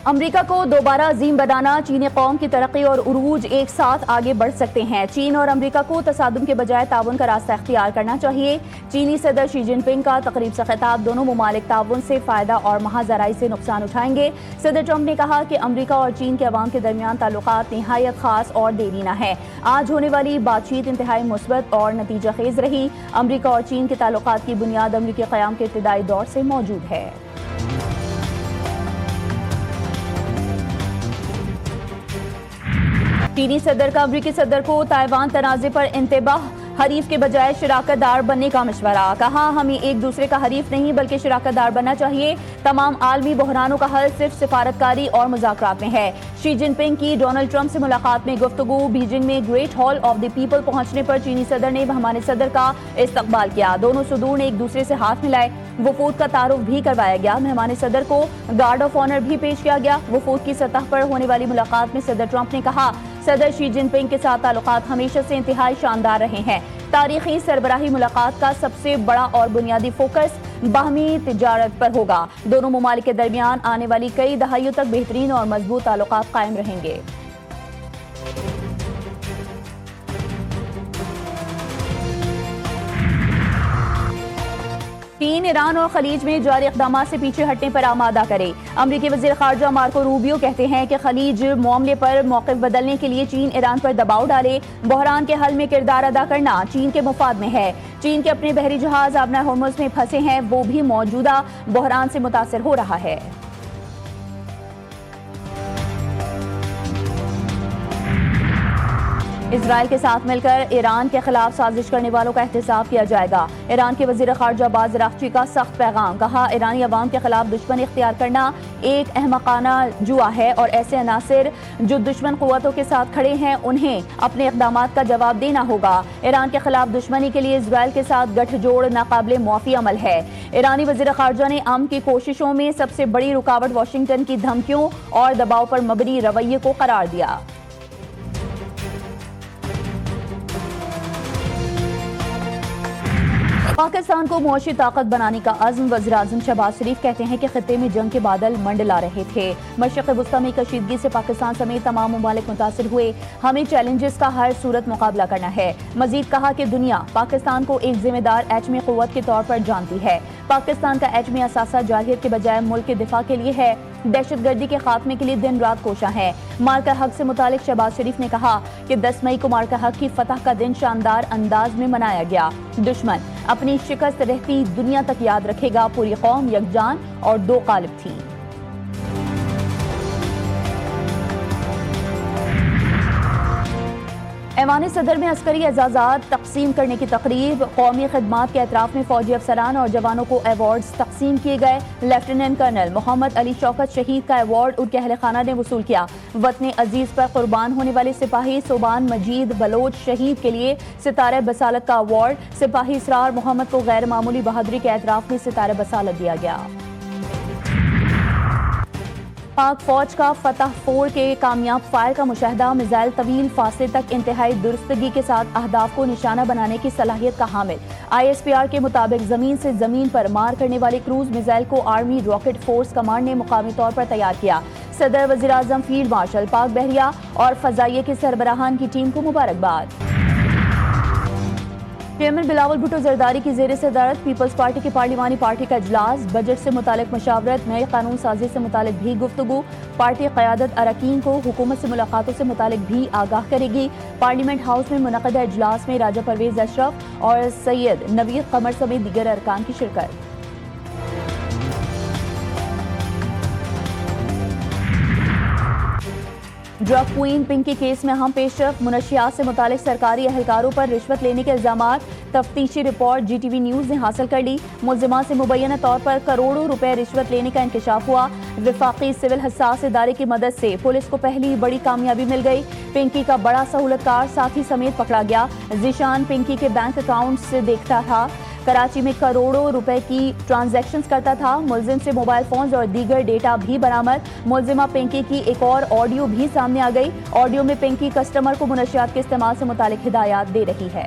امریکہ کو دوبارہ عظیم بنانا چینی قوم کی ترقی اور عروج ایک ساتھ آگے بڑھ سکتے ہیں۔ چین اور امریکہ کو تصادم کے بجائے تعاون کا راستہ اختیار کرنا چاہیے۔ چینی صدر شی جن پنگ کا تقریب سے خطاب، دونوں ممالک تعاون سے فائدہ اور محض آرائی سے نقصان اٹھائیں گے۔ صدر ٹرمپ نے کہا کہ امریکہ اور چین کے عوام کے درمیان تعلقات نہایت خاص اور دیرینہ ہیں۔ آج ہونے والی بات چیت انتہائی مثبت اور نتیجہ خیز رہی۔ امریکہ اور چین کے تعلقات کی بنیاد امریکی قیام کے ابتدائی دور سے موجود ہے۔ چینی صدر کا امریکی صدر کو تائیوان تنازع پر انتباہ، حریف کے بجائے شراکت دار بننے کا مشورہ۔ کہا ہمیں ایک دوسرے کا حریف نہیں بلکہ شراکت دار بننا چاہیے۔ تمام عالمی بحرانوں کا حل صرف سفارتکاری اور مذاکرات میں ہے۔ شی جن پنگ کی ڈونلڈ ٹرمپ سے ملاقات میں گفتگو، بیجنگ میں great hall of the people پہنچنے پر چینی صدر نے مہمان صدر کا استقبال کیا۔ دونوں صدور نے ایک دوسرے سے ہاتھ ملائے۔ وفود کا تعارف بھی کروایا گیا۔ مہمان صدر کو گارڈ آف آنر بھی پیش کیا گیا۔ وفود کی سطح پر ہونے والی ملاقات میں صدر ٹرمپ نے کہا صدر شی جن پنگ کے ساتھ تعلقات ہمیشہ سے انتہائی شاندار رہے ہیں۔ تاریخی سربراہی ملاقات کا سب سے بڑا اور بنیادی فوکس باہمی تجارت پر ہوگا۔ دونوں ممالک کے درمیان آنے والی کئی دہائیوں تک بہترین اور مضبوط تعلقات قائم رہیں گے۔ چین ایران اور خلیج میں جاری اقدامات سے پیچھے ہٹنے پر آمادہ کرے۔ امریکی وزیر خارجہ مارکو روبیو کہتے ہیں کہ خلیج معاملے پر موقف بدلنے کے لیے چین ایران پر دباؤ ڈالے۔ بحران کے حل میں کردار ادا کرنا چین کے مفاد میں ہے۔ چین کے اپنے بحری جہاز آبنہ ہرمز میں پھنسے ہیں، وہ بھی موجودہ بحران سے متاثر ہو رہا ہے۔ اسرائیل کے ساتھ مل کر ایران کے خلاف سازش کرنے والوں کا احتساب کیا جائے گا۔ ایران کے وزیر خارجہ عباس اراغچی کا سخت پیغام، کہا ایرانی عوام کے خلاف دشمن اختیار کرنا ایک احمقانہ جوا ہے اور ایسے عناصر جو دشمن قوتوں کے ساتھ کھڑے ہیں انہیں اپنے اقدامات کا جواب دینا ہوگا۔ ایران کے خلاف دشمنی کے لیے اسرائیل کے ساتھ گٹھ جوڑ ناقابل معافی عمل ہے۔ ایرانی وزیر خارجہ نے امن کی کوششوں میں سب سے بڑی رکاوٹ واشنگٹن کی دھمکیوں اور دباؤ پر مبنی رویے کو قرار دیا۔ پاکستان کو معاشی طاقت بنانے کا عزم، وزیراعظم شہباز شریف کہتے ہیں کہ خطے میں جنگ کے بادل منڈلا رہے تھے۔ مشرق وسطیٰ میں کشیدگی سے پاکستان سمیت تمام ممالک متاثر ہوئے، ہمیں چیلنجز کا ہر صورت مقابلہ کرنا ہے۔ مزید کہا کہ دنیا پاکستان کو ایک ذمہ دار ایٹمی قوت کے طور پر جانتی ہے۔ پاکستان کا ایٹمی اثاثہ جارحیت کے بجائے ملک کے دفاع کے لیے ہے، دہشت گردی کے خاتمے کے لیے دن رات کوشاں ہے۔ مارکہ حق سے متعلق شہباز شریف نے کہا کہ 10 مئی کو مارکہ حق کی فتح کا دن شاندار انداز میں منایا گیا۔ دشمن اپنی شکست رہتی دنیا تک یاد رکھے گا، پوری قوم یکجان اور دو قالب تھی۔ ایوان صدر میں عسکری اعزازات تقسیم کرنے کی تقریب، قومی خدمات کے اطراف میں فوجی افسران اور جوانوں کو ایوارڈز تقسیم کیے گئے۔ لیفٹیننٹ کرنل محمد علی شوکت شہید کا ایوارڈ ان کے اہل خانہ نے وصول کیا۔ وطن عزیز پر قربان ہونے والے سپاہی صوبان مجید بلوچ شہید کے لیے ستارہ بصالت کا ایوارڈ، سپاہی اسرار محمد کو غیر معمولی بہادری کے اعتراف میں ستارہ بصالت دیا گیا۔ پاک فوج کا فتح 4 کے کامیاب فائر کا مشاہدہ، میزائل طویل فاصلے تک انتہائی درستگی کے ساتھ اہداف کو نشانہ بنانے کی صلاحیت کا حامل۔ ISPR کے مطابق زمین سے زمین پر مار کرنے والے کروز میزائل کو آرمی راکٹ فورس کمانڈ نے مقامی طور پر تیار کیا۔ صدر، وزیر اعظم، فیلڈ مارشل، پاک بحریہ اور فضائیہ کے سربراہان کی ٹیم کو مبارکباد۔ چیئرمین بلاول بھٹو زرداری کی زیر صدارت پیپلز پارٹی کی پارلیمانی پارٹی کا اجلاس، بجٹ سے متعلق مشاورت، نئے قانون سازی سے متعلق بھی گفتگو۔ پارٹی قیادت اراکین کو حکومت سے ملاقاتوں سے متعلق بھی آگاہ کرے گی۔ پارلیمنٹ ہاؤس میں منعقدہ اجلاس میں راجہ پرویز اشرف اور سید نوید قمر سمیت دیگر ارکان کی شرکت۔ ڈرگ کوئین پنکی کیس میں اہم پیش رفت، منشیات سے متعلق سرکاری اہلکاروں پر رشوت لینے کے الزامات، تفتیشی report G T V news نے حاصل کر لی۔ ملزمان سے مبینہ طور پر کروڑوں روپے رشوت لینے کا انکشاف ہوا۔ وفاقی سول حساس ادارے کی مدد سے پولیس کو پہلی بڑی کامیابی مل گئی۔ پنکی کا بڑا سہولت کار ساتھی سمیت پکڑا گیا۔ ذیشان پنکی کے بینک اکاؤنٹ سے دیکھتا تھا، کراچی میں کروڑوں روپے کی ٹرانزیکشنز کرتا تھا۔ ملزم سے موبائل فونز اور دیگر ڈیٹا بھی برآمد۔ ملزمہ پنکی کی ایک اور آڈیو بھی سامنے آ گئی۔ آڈیو میں پنکی کسٹمر کو منشیات کے استعمال سے متعلق ہدایات دے رہی ہے۔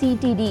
CTD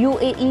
UAE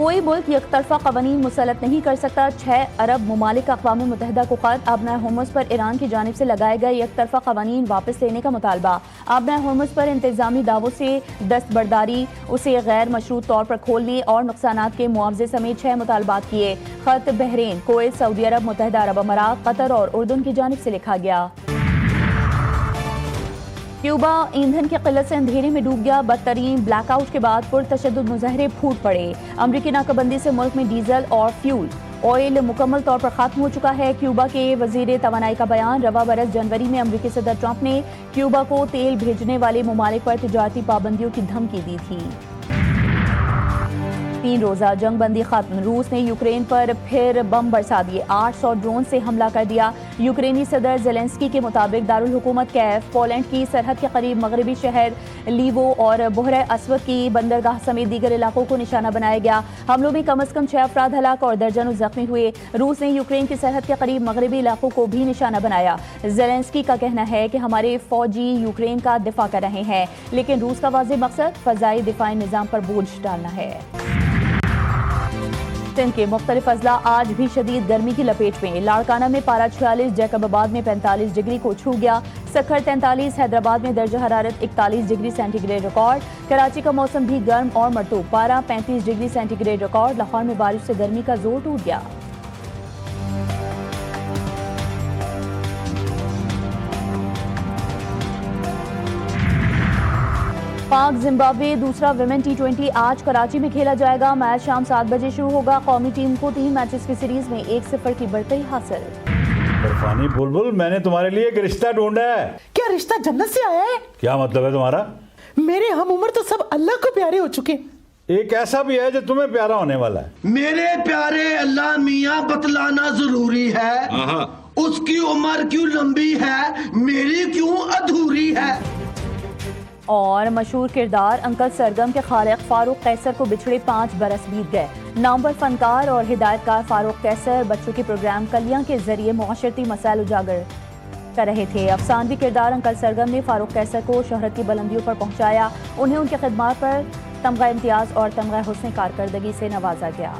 کوئی ملک یک طرفہ قوانین مسلط نہیں کر سکتا۔ 6 عرب ممالک کا اقوام متحدہ کو خط۔ آبنۂ ہرمز پر ایران کی جانب سے لگائے گئے یک طرفہ قوانین واپس لینے کا مطالبہ۔ آبنۂ ہرمز پر انتظامی دعووں سے دستبرداری، اسے غیر مشروط طور پر کھولنے اور نقصانات کے معاوضے سمیت 6 مطالبات کیے۔ خط بحرین، کویت، سعودی عرب، متحدہ عرب امارات، قطر اور اردن کی جانب سے لکھا گیا۔ کیوبا ایندھن کی قلت سے اندھیرے میں ڈوب گیا۔ بدترین بلیک آؤٹ کے بعد پرتشدد مظاہرے پھوٹ پڑے۔ امریکی ناکہ بندی سے ملک میں ڈیزل اور فیول آئل مکمل طور پر ختم ہو چکا ہے۔ کیوبا کے وزیر توانائی کا بیان۔ رواں برس جنوری میں امریکی صدر ٹرمپ نے کیوبا کو تیل بھیجنے والے ممالک پر تجارتی پابندیوں کی دھمکی دی تھی۔ 3 روزہ جنگ بندی ختم۔ روس نے یوکرین پر پھر بم برسا دیے۔ 800 ڈرون سے حملہ کر دیا۔ یوکرینی صدر زیلنسکی کے مطابق دارالحکومت کیف، پولینڈ کی سرحد کے قریب مغربی شہر لیوو اور بحر اسود کی بندرگاہ سمیت دیگر علاقوں کو نشانہ بنایا گیا۔ حملوں میں کم از کم 6 افراد ہلاک اور درجنوں زخمی ہوئے۔ روس نے یوکرین کی سرحد کے قریب مغربی علاقوں کو بھی نشانہ بنایا۔ زیلنسکی کا کہنا ہے کہ ہمارے فوجی یوکرین کا دفاع کر رہے ہیں، لیکن روس کا واضح مقصد فضائی دفاعی نظام پر بوجھ ڈالنا ہے۔ سندھ کے مختلف اضلاع آج بھی شدید گرمی کی لپیٹ میں۔ لاڑکانہ میں پارہ 46، جیکب آباد میں 45 ڈگری کو چھو گیا۔ سکھر 43، حیدرآباد میں درجہ حرارت 41 degree centigrade record. Karachi کا موسم بھی گرم اور مرطوب، پارہ 35 degree centigrade record. Lahore میں بارش سے گرمی کا زور ٹوٹ گیا۔ پاک زمبابوے دوسرا ویمن T20 آج کراچی میں کھیلا جائے گا۔ میچ شام 7 بجے شروع ہوگا۔ قومی ٹیم کو 3 میچز کی سیریز میں 1-0 کی برتری حاصل۔ برفانی بلبل، میں نے تمہارے لیے ایک رشتہ ڈھونڈا ہے۔ کیا رشتہ جنت سے آیا ہے؟ کیا مطلب ہے تمہارا؟ میرے ہم عمر تو سب اللہ کو پیارے ہو چکے۔ ایک ایسا بھی ہے جو تمہیں پیارا ہونے والا ہے۔ میرے پیارے اللہ میاں بتلانا ضروری ہے، اس کی عمر کیوں لمبی ہے، میری کیوں ادھوری ہے۔ اور مشہور کردار انکل سرگم کے خالق فاروق قیصر کو بچھڑے 5 برس بیت گئے۔ نامور فنکار اور ہدایت کار فاروق قیصر بچوں کے پروگرام کلیاں کے ذریعے معاشرتی مسائل اجاگر کر رہے تھے۔ افسانوی کردار انکل سرگم نے فاروق قیصر کو شہرت کی بلندیوں پر پہنچایا۔ انہیں ان کے خدمات پر تمغہ امتیاز اور تمغہ حسن کارکردگی سے نوازا گیا۔